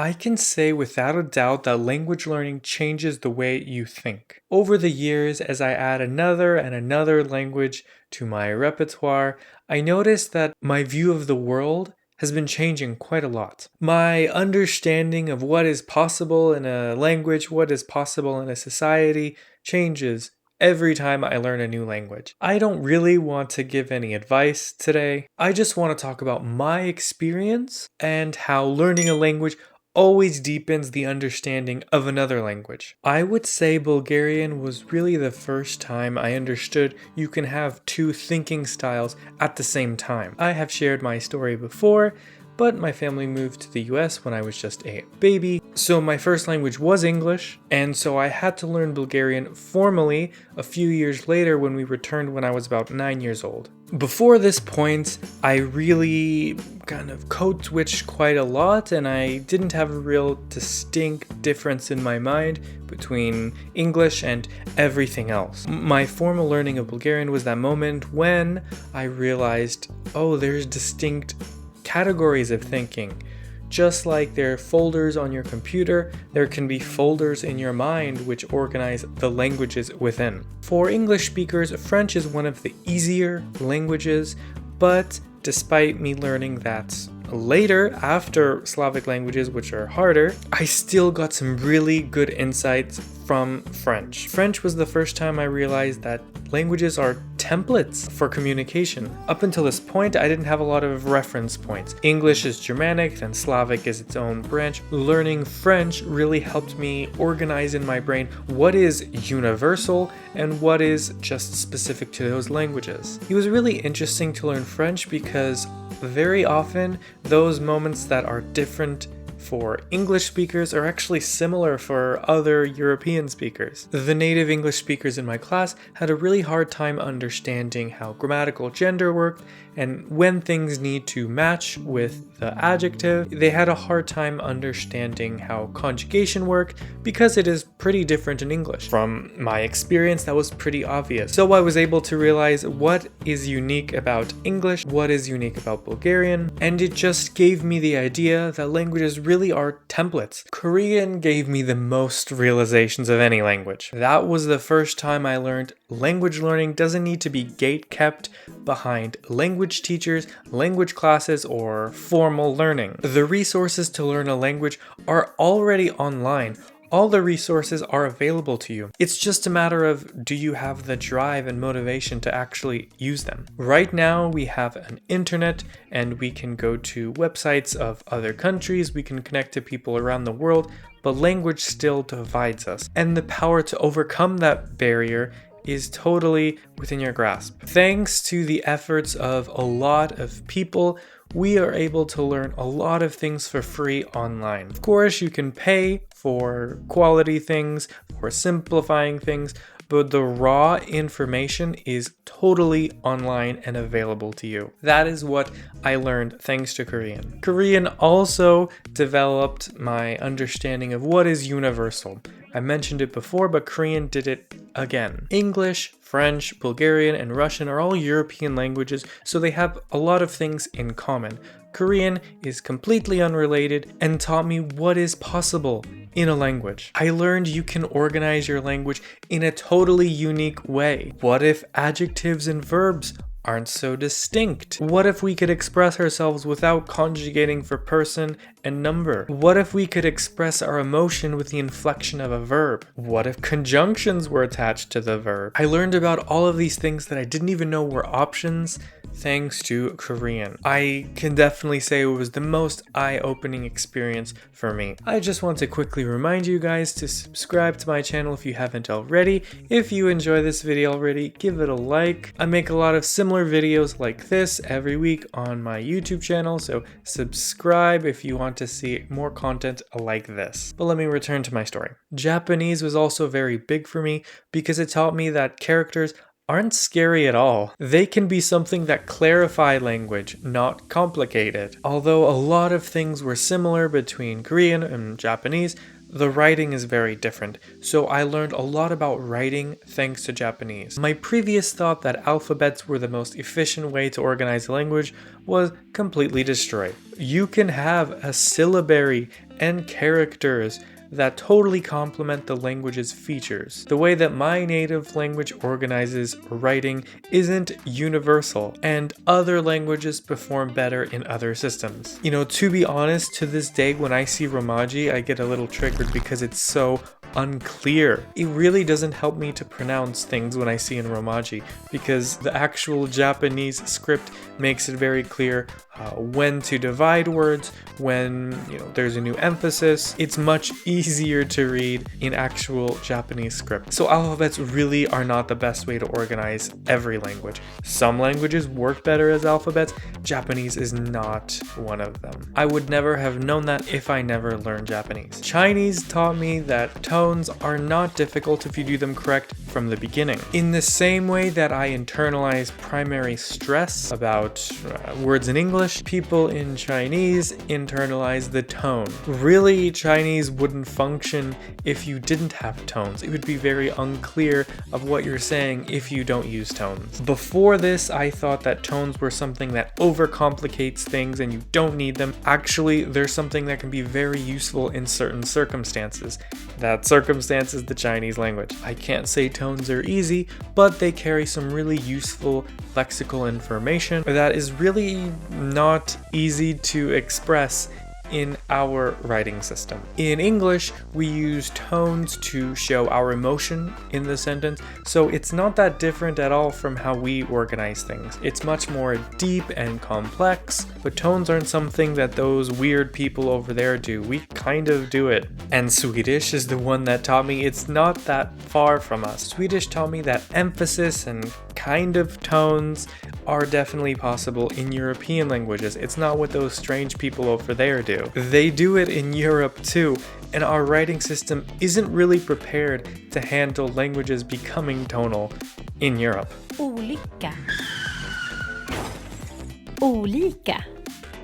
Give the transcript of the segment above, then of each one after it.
I can say without a doubt that language learning changes the way you think. Over the years, as I add another and another language to my repertoire, I notice that my view of the world has been changing quite a lot. My understanding of what is possible in a language, what is possible in a society, changes every time I learn a new language. I don't really want to give any advice today. I just want to talk about my experience and how learning a language always deepens the understanding of another language. I would say Bulgarian was really the first time I understood you can have two thinking styles at the same time. I have shared my story before, but my family moved to the US when I was just a baby, so my first language was English, and so I had to learn Bulgarian formally a few years later when we returned when I was about 9 years old. Before this point, I really kind of code switched quite a lot, and I didn't have a real distinct difference in my mind between English and everything else. My formal learning of Bulgarian was that moment when I realized, oh, there's distinct categories of thinking. Just like there are folders on your computer, there can be folders in your mind which organize the languages within. For English speakers, French is one of the easier languages, but despite me learning that later, after Slavic languages, which are harder, I still got some really good insights from French. French was the first time I realized that languages are templates for communication. Up until this point, I didn't have a lot of reference points. English is Germanic, then Slavic is its own branch. Learning French really helped me organize in my brain what is universal and what is just specific to those languages. It was really interesting to learn French because very often those moments that are different for English speakers are actually similar for other European speakers. The native English speakers in my class had a really hard time understanding how grammatical gender worked and when things need to match with the adjective. They had a hard time understanding how conjugation worked because it is pretty different in English. From my experience, that was pretty obvious. So I was able to realize what is unique about English, what is unique about Bulgarian, and it just gave me the idea that languages really are templates. Korean gave me the most realizations of any language. That was the first time I learned language learning doesn't need to be gate-kept behind language teachers, language classes, or formal learning. The resources to learn a language are already online. All the resources are available to you. It's just a matter of, do you have the drive and motivation to actually use them? Right now we have an internet and we can go to websites of other countries, we can connect to people around the world, but language still divides us. And the power to overcome that barrier is totally within your grasp. Thanks to the efforts of a lot of people, we are able to learn a lot of things for free online. Of course, you can pay for quality things, for simplifying things, but the raw information is totally online and available to you. That is what I learned thanks to Korean. Korean also developed my understanding of what is universal. I mentioned it before, but Korean did it again. English, French, Bulgarian, and Russian are all European languages, so they have a lot of things in common. Korean is completely unrelated and taught me what is possible in a language. I learned you can organize your language in a totally unique way. What if adjectives and verbs aren't so distinct? What if we could express ourselves without conjugating for person and number? What if we could express our emotion with the inflection of a verb? What if conjunctions were attached to the verb? I learned about all of these things that I didn't even know were options thanks to Korean. I can definitely say it was the most eye-opening experience for me. I just want to quickly remind you guys to subscribe to my channel if you haven't already. If you enjoy this video already, give it a like. I make a lot of similar videos like this every week on my YouTube channel, so subscribe if you want to see more content like this. But let me return to my story. Japanese was also very big for me because it taught me that characters aren't scary at all. They can be something that clarify language, not complicate it. Although a lot of things were similar between Korean and Japanese, the writing is very different, so I learned a lot about writing thanks to Japanese. My previous thought that alphabets were the most efficient way to organize a language was completely destroyed. You can have a syllabary and characters that totally complement the language's features. The way that my native language organizes writing isn't universal, and other languages perform better in other systems. You know, to be honest, to this day when I see Romaji, I get a little triggered because it's so unclear. It really doesn't help me to pronounce things when I see in Romaji, because the actual Japanese script makes it very clear when to divide words, when there's a new emphasis. It's much easier to read in actual Japanese script. So alphabets really are not the best way to organize every language. Some languages work better as alphabets. Japanese is not one of them. I would never have known that if I never learned Japanese. Chinese taught me that tones are not difficult if you do them correct from the beginning. In the same way that I internalize primary stress about words in English, people in Chinese internalize the tone. Really, Chinese wouldn't function if you didn't have tones. It would be very unclear of what you're saying if you don't use tones. Before this, I thought that tones were something that overcomplicates things and you don't need them. Actually, they're something that can be very useful in certain circumstances. That circumstance is the Chinese language. I can't say tones are easy, but they carry some really useful lexical information that is really not easy to express in our writing system. In English, we use tones to show our emotion in the sentence, so it's not that different at all from how we organize things. It's much more deep and complex, but tones aren't something that those weird people over there do. We kind of do it. And Swedish is the one that taught me it's not that far from us. Swedish taught me that emphasis and kind of tones are definitely possible in European languages. It's not what those strange people over there do. They do it in Europe too, and our writing system isn't really prepared to handle languages becoming tonal in Europe. Olika. Olika.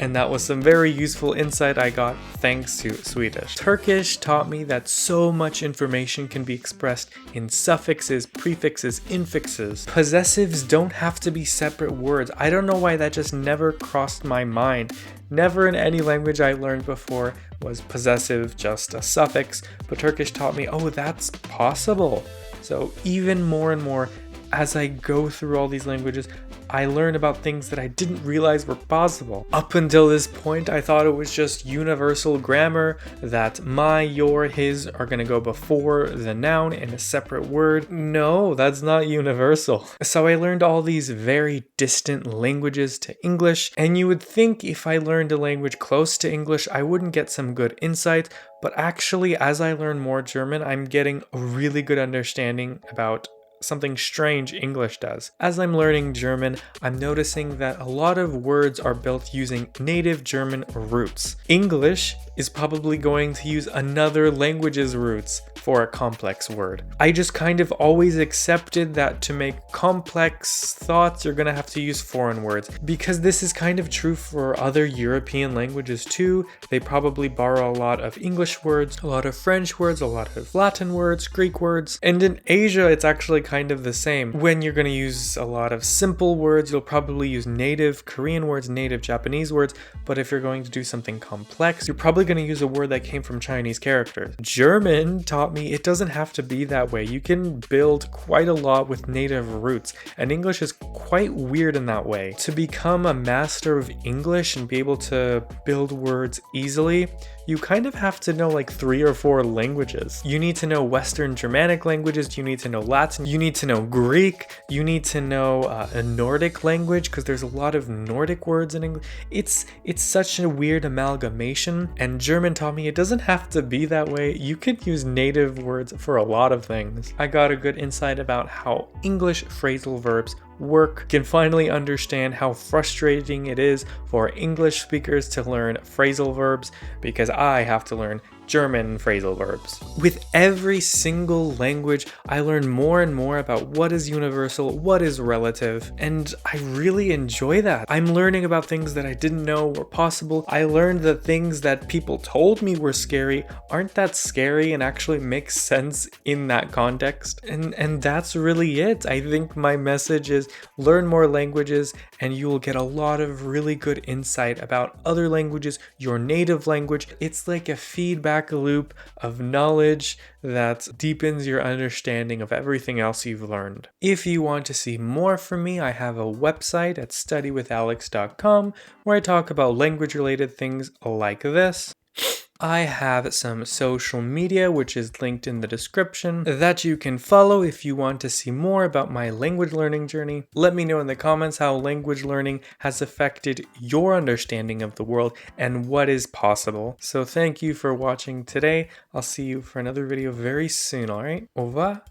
And that was some very useful insight I got thanks to Swedish. Turkish taught me that so much information can be expressed in suffixes, prefixes, infixes. Possessives don't have to be separate words. I don't know why that just never crossed my mind. Never in any language I learned before was possessive just a suffix, but Turkish taught me, oh, that's possible. So even more and more as I go through all these languages, I learn about things that I didn't realize were possible. Up until this point, I thought it was just universal grammar, that my, your, his are gonna go before the noun in a separate word. No, that's not universal. So I learned all these very distant languages to English, and you would think if I learned a language close to English, I wouldn't get some good insight, but actually, as I learn more German, I'm getting a really good understanding about something strange English does. As I'm learning German, I'm noticing that a lot of words are built using native German roots. English is probably going to use another language's roots for a complex word. I just kind of always accepted that to make complex thoughts, you're gonna have to use foreign words, because this is kind of true for other European languages too. They probably borrow a lot of English words, a lot of French words, a lot of Latin words, Greek words, and in Asia, it's actually kind of the same. When you're gonna use a lot of simple words, you'll probably use native Korean words, native Japanese words, but if you're going to do something complex, you're probably going to use a word that came from Chinese characters. German taught me it doesn't have to be that way. You can build quite a lot with native roots, and English is quite weird in that way. To become a master of English and be able to build words easily, you kind of have to know like 3 or 4 languages. You need to know Western Germanic languages, you need to know Latin, you need to know Greek, you need to know a Nordic language, because there's a lot of Nordic words in English. It's such a weird amalgamation, and German taught me it doesn't have to be that way. You can use native words for a lot of things. I got a good insight about how English phrasal verbs work, can finally understand how frustrating it is for English speakers to learn phrasal verbs, because I have to learn German phrasal verbs. With every single language, I learn more and more about what is universal, what is relative, and I really enjoy that. I'm learning about things that I didn't know were possible. I learned that things that people told me were scary aren't that scary and actually make sense in that context. And that's really it. I think my message is learn more languages and you will get a lot of really good insight about other languages, your native language. It's like a feedback loop of knowledge that deepens your understanding of everything else you've learned. If you want to see more from me, I have a website at studywithalex.com where I talk about language related things like this. I have some social media, which is linked in the description, that you can follow if you want to see more about my language learning journey. Let me know in the comments how language learning has affected your understanding of the world and what is possible. So thank you for watching today. I'll see you for another video very soon, alright? Au revoir!